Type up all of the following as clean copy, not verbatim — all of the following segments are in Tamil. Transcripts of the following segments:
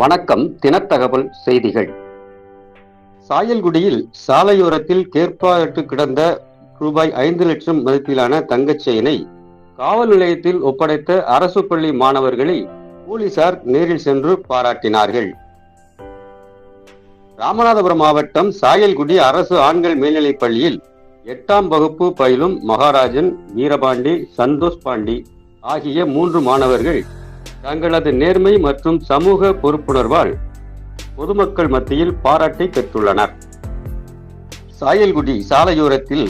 வணக்கம். தினத்தகவல் செய்திகள். சாயல்குடியில் சாலையோரத்தில் கேட்பாரற்று கிடந்த ரூபாய் 5 லட்சம் மதிப்பிலான தங்கச் செயினை காவல் நிலையத்தில் ஒப்படைத்த அரசு பள்ளி மாணவர்களை போலீசார் நேரில் சென்று பாராட்டினார்கள். ராமநாதபுரம் மாவட்டம் சாயல்குடி அரசு ஆண்கள் மேல்நிலைப் பள்ளியில் 8ஆம் வகுப்பு பயிலும் மகாராஜன், வீரபாண்டி, சந்தோஷ் பாண்டி ஆகிய 3 மாணவர்கள் தங்களது நேர்மை மற்றும் சமூக பொறுப்புணர்வால் பொதுமக்கள் மத்தியில் பாராட்டை பெற்றுள்ளனர். சாயல்குடி சாலையோரத்தில்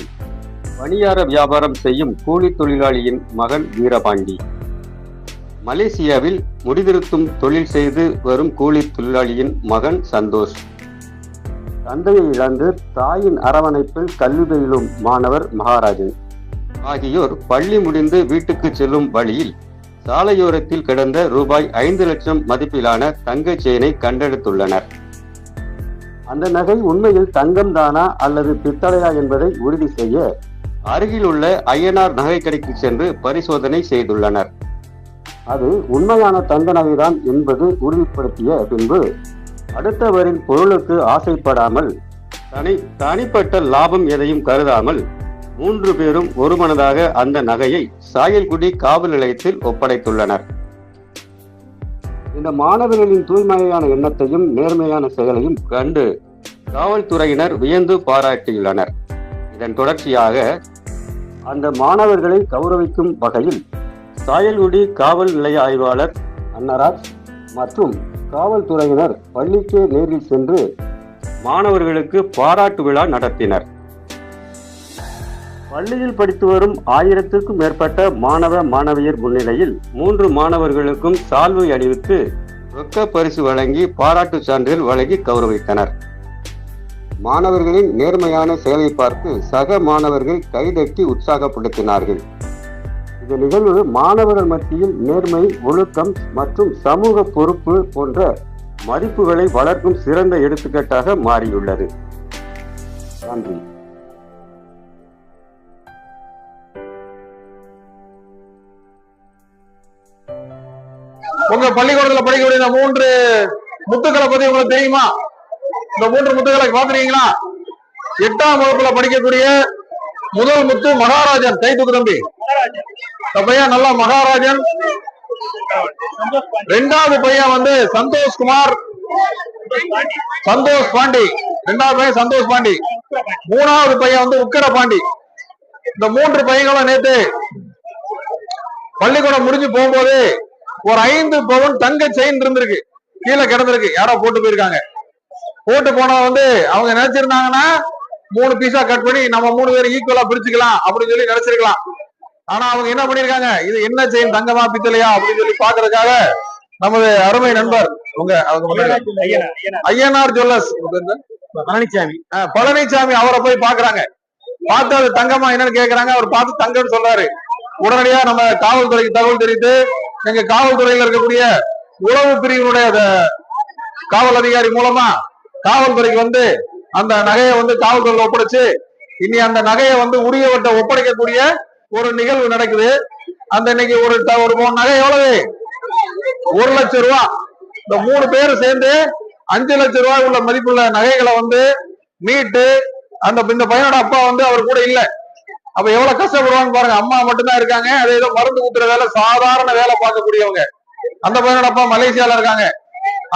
பணியார வியாபாரம் செய்யும் கூலி தொழிலாளியின் மகன் வீரபாண்டி, மலேசியாவில் முடிதிருத்தும் தொழில் செய்து வரும் கூலி தொழிலாளியின் மகன் சந்தோஷ், தந்தையை இழந்து தாயின் அரவணைப்பில் கல்வி பயிலும் மாணவர் மகாராஜன் ஆகியோர் பள்ளி முடிந்து வீட்டுக்கு செல்லும் வழியில் சாலையோரத்தில் கிடந்த ரூபாய் 5 லட்சம் மதிப்பிலான தங்கச் செயினை கண்டெடுத்துள்ளனர். அந்த நகை உண்மையில் தங்கம் தானா அல்லது பித்தளையா என்பதை உறுதி செய்ய அருகில் உள்ள ஐயனார் நகை கடைக்கு சென்று பரிசோதனை செய்துள்ளனர். அது உண்மையான தங்க நகைதான் என்பது உறுதிப்படுத்திய பின்பு அடுத்தவரின் பொருளுக்கு ஆசைப்படாமல் தனிப்பட்ட லாபம் எதையும் கருதாமல் 3 பேரும் ஒருமனதாக அந்த நகையை சாயல்குடி காவல் நிலையத்தில் ஒப்படைத்துள்ளனர். இந்த மாணவர்களின் தூய்மையான எண்ணத்தையும் நேர்மையான செயலையும் கண்டு காவல்துறையினர் வியந்து பாராட்டியுள்ளனர். இதன் தொடர்ச்சியாக அந்த மாணவர்களை கௌரவிக்கும் வகையில் சாயல்குடி காவல் நிலைய ஆய்வாளர் அன்னராஜ் மற்றும் காவல்துறையினர் பள்ளிக்கே நேரில் சென்று மாணவர்களுக்கு பாராட்டு விழா நடத்தினர். பள்ளியில் படித்து வரும் 1000க்கும் மேற்பட்ட மாணவ மாணவியர் முன்னிலையில் 3 மாணவர்களுக்கும் சால்வை அணிவித்து ரொக்க பரிசு வழங்கி பாராட்டு சான்றிதழ் வழங்கி கௌரவித்தனர். மாணவர்களின் நேர்மையான செயலை பார்த்து சக மாணவர்கள் கைதட்டி உற்சாகப்படுத்தினார்கள். இந்த நிகழ்வு மாணவர்கள் மத்தியில் நேர்மை, ஒழுக்கம் மற்றும் சமூக பொறுப்பு போன்ற மதிப்புகளை வளர்க்கும் சிறந்த எடுத்துக்காட்டாக மாறியுள்ளது. நன்றி. உங்க பள்ளிக்கூடத்துல படிக்கக்கூடிய 3 முத்துக்களை பத்தி உங்களுக்கு தெரியுமா? இந்த 3 முத்துக்களை பாத்துறீங்களா? 8ஆம் வகுப்புல படிக்கக்கூடிய முதல் முத்து மகாராஜன். கை தூக்கு தம்பி. பையன் நல்லா மகாராஜன். 2வது பையன் வந்து சந்தோஷ் பாண்டி. 2வது பையன் சந்தோஷ் பாண்டி. 3வது பையன் வந்து உக்கர பாண்டி. இந்த 3 பையங்களும் நேத்து பள்ளிக்கூடம் முடிஞ்சு போகும்போது ஒரு 5 பவுன் தங்க செயின் இருந்திருக்கு, கீழே கிடந்திருக்கு. யாரோ போட்டு போயிருக்காங்க. போட்டு போன வந்து அவங்க நினைச்சிருந்தாங்கன்னா 3 பீஸா கட் பண்ணி நம்ம 3 பேரும் ஈக்குவலா பிரிச்சுக்கலாம் அப்படின்னு சொல்லி நினைச்சிருக்கலாம். ஆனா அவங்க என்ன பண்ணிருக்காங்க, இது என்ன செயின், தங்கமா பித்தளையா அப்படின்னு சொல்லி பாக்குறதுக்காக நமது அருமை நண்பர் ஐயனார் ஜுவல்லர்ஸ் பழனிசாமி அவரை போய் பாக்குறாங்க. பார்த்து அது தங்கமா என்னன்னு கேக்குறாங்க. அவர் பார்த்து தங்கம்னு சொல்றாரு. உடனடியா நம்ம காவல்துறைக்கு தகவல் தெரிவித்து எங்க காவல்துறையில் இருக்கக்கூடிய உளவு பிரிவினுடைய காவல் அதிகாரி மூலமா காவல்துறைக்கு வந்து அந்த நகையை வந்து காவல்துறையில் ஒப்படைச்சு இனி அந்த நகையை வந்து உரியவட்ட ஒப்படைக்கக்கூடிய ஒரு நிகழ்வு நடக்குது. அந்த இன்னைக்கு ஒரு நகை எவ்வளவு? 1 லட்சம் ரூபாய். இந்த 3 பேரும் சேர்ந்து 5 லட்சம் ரூபாய் உள்ள மதிப்புள்ள நகைகளை வந்து மீட்டு இந்த பையனோட அப்பா வந்து அவர் கூட இல்ல. அப்ப எவ்வளவு கஷ்டப்படுவாங்க பாருங்க. அம்மா மட்டும்தான் இருக்காங்க. அது ஏதோ மருந்து ஊத்துற வேலை, சாதாரண வேலை பார்க்கக்கூடியவங்க. அந்த பையனோட அப்பா மலேசியால இருக்காங்க.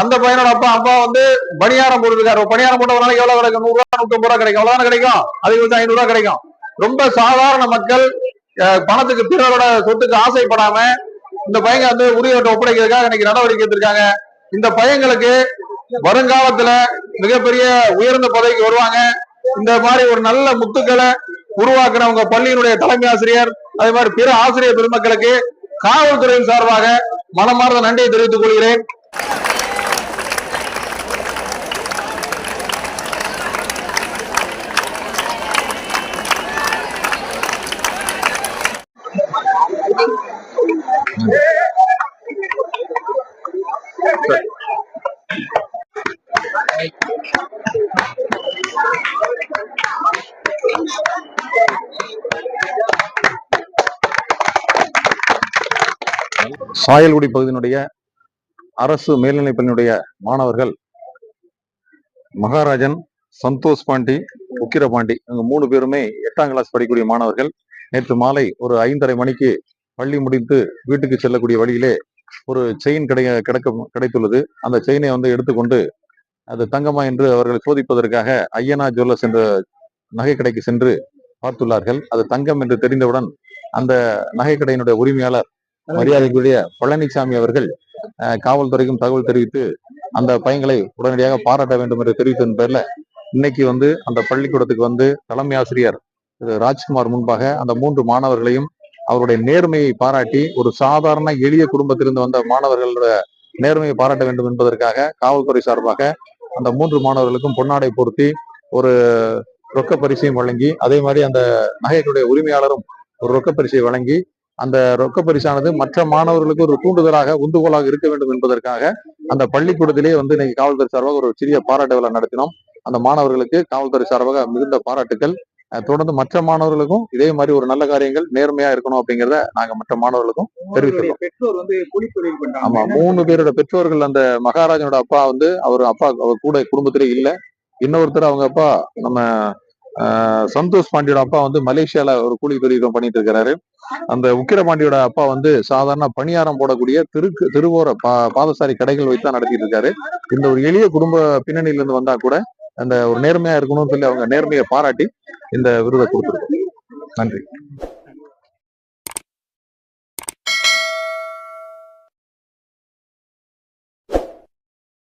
அந்த பையனோட அப்பா வந்து பணியாரம் போட்டுருக்காரு. பணியாரம் போட்ட ஒரு நாளைக்கு எவ்வளவு கிடைக்கும்? 100 ரூபாய் 150 ரூபாய் கிடைக்கும். அவ்வளவுதானே கிடைக்கும். அதிகபட்சம் 500 ரூபாய் கிடைக்கும். ரொம்ப சாதாரண மக்கள் பணத்துக்கு, பிறரோட சொத்துக்கு ஆசைப்படாம இந்த பையங்க வந்து உரியவட்ட ஒப்படைக்கிறதுக்காக இன்னைக்கு நடவடிக்கை எடுத்திருக்காங்க. இந்த பையங்களுக்கு வருங்காலத்துல மிகப்பெரிய உயர்ந்த பதவிக்கு வருவாங்க. இந்த மாதிரி ஒரு நல்ல முத்துக்களை உருவாக்குறவங்க பள்ளியினுடைய தலைமை ஆசிரியர், அதே மாதிரி பிற ஆசிரியர் பெருமக்களுக்கு காவல்துறையின் சார்பாக மனமார்ந்த நன்றியை தெரிவித்துக் கொள்கிறேன். சாயல்குடி பகுதியினுடைய அரசு மேல்நிலைப்பள்ளியினுடைய மாணவர்கள் மகாராஜன், சந்தோஷ் பாண்டி, உக்கிரபாண்டி இவங்க 3 பேருமே 8ஆம் கிளாஸ் படிக்கக்கூடிய மாணவர்கள். நேற்று மாலை ஒரு 5:30 மணிக்கு பள்ளி முடித்து வீட்டுக்கு செல்லக்கூடிய வழியிலே ஒரு செயின் கிடைத்துள்ளது. அந்த செயினை எடுத்துக்கொண்டு அது தங்கமா என்று அவர்கள் சோதிப்பதற்காக ஐயனா ஜுவல்லர்ஸ் என்ற நகை கடைக்கு சென்று பார்த்துள்ளார்கள். அது தங்கம் என்று தெரிந்தவுடன் அந்த நகை கடையினுடைய உரிமையாளர் மரியாதைக்குரிய பழனிசாமி அவர்கள் காவல்துறைக்கும் தகவல் தெரிவித்து அந்த பையன்களை உடனடியாக பாராட்ட வேண்டும் என்று தெரிவித்ததன் பேர்ல இன்னைக்கு அந்த பள்ளிக்கூடத்துக்கு தலைமை ஆசிரியர் திரு ராஜ்குமார் முன்பாக அந்த 3 மாணவர்களையும் அவருடைய நேர்மையை பாராட்டி, ஒரு சாதாரண எளிய குடும்பத்திலிருந்து வந்த மாணவர்களோட நேர்மையை பாராட்ட வேண்டும் என்பதற்காக காவல்துறை சார்பாக அந்த 3 மாணவர்களுக்கும் பொன்னாடை பொருத்தி ஒரு ரொக்க பரிசையும் வழங்கி, அதே மாதிரி அந்த நகைகளுடைய உரிமையாளரும் ஒரு ரொக்க பரிசை வழங்கி, அந்த ரொக்க பரிசானது மற்ற மாணவர்களுக்கு ஒரு தூண்டுதலாக, உந்துகோலாக இருக்க வேண்டும் என்பதற்காக அந்த பள்ளிக்கூடத்திலே இன்னைக்கு காவல்துறை சார்பாக ஒரு சிறிய பாராட்டு விழா நடத்தினோம். அந்த மாணவர்களுக்கு காவல்துறை சார்பாக மிகுந்த பாராட்டுக்கள். தொடர்ந்து மற்ற மாணவர்களுக்கும் இதே மாதிரி ஒரு நல்ல காரியங்கள் நேர்மையா இருக்கணும் அப்படிங்கிறத நாங்க மற்ற மாணவர்களுக்கும் தெரிவிக்கிறோம். பெற்றோர் ஆமா, 3 பேரோட பெற்றோர்கள் அந்த மகாராஜனோட அப்பா அவர் கூட குடும்பத்திலே இல்ல. இன்னொருத்தர் அவங்க அப்பா நம்ம சந்தோஷ் பாண்டியோட அப்பா மலேசியால ஒரு கூலி தொழில் பண்ணிட்டு இருக்கிறாரு. அந்த உக்கிரபாண்டியோட அப்பா சாதாரண பணியாரம் போடக்கூடிய திருவோர பாதசாரி கடைகள் வைத்து நடத்திட்டு இருக்காரு. இந்த ஒரு எளிய குடும்ப பின்னணியில இருந்து வந்தா கூட அந்த ஒரு நேர்மையா இருக்கணும்னு சொல்லி அவங்க நேர்மையை பாராட்டி இந்த விருதை கொடுத்திருக்கோம். நன்றி.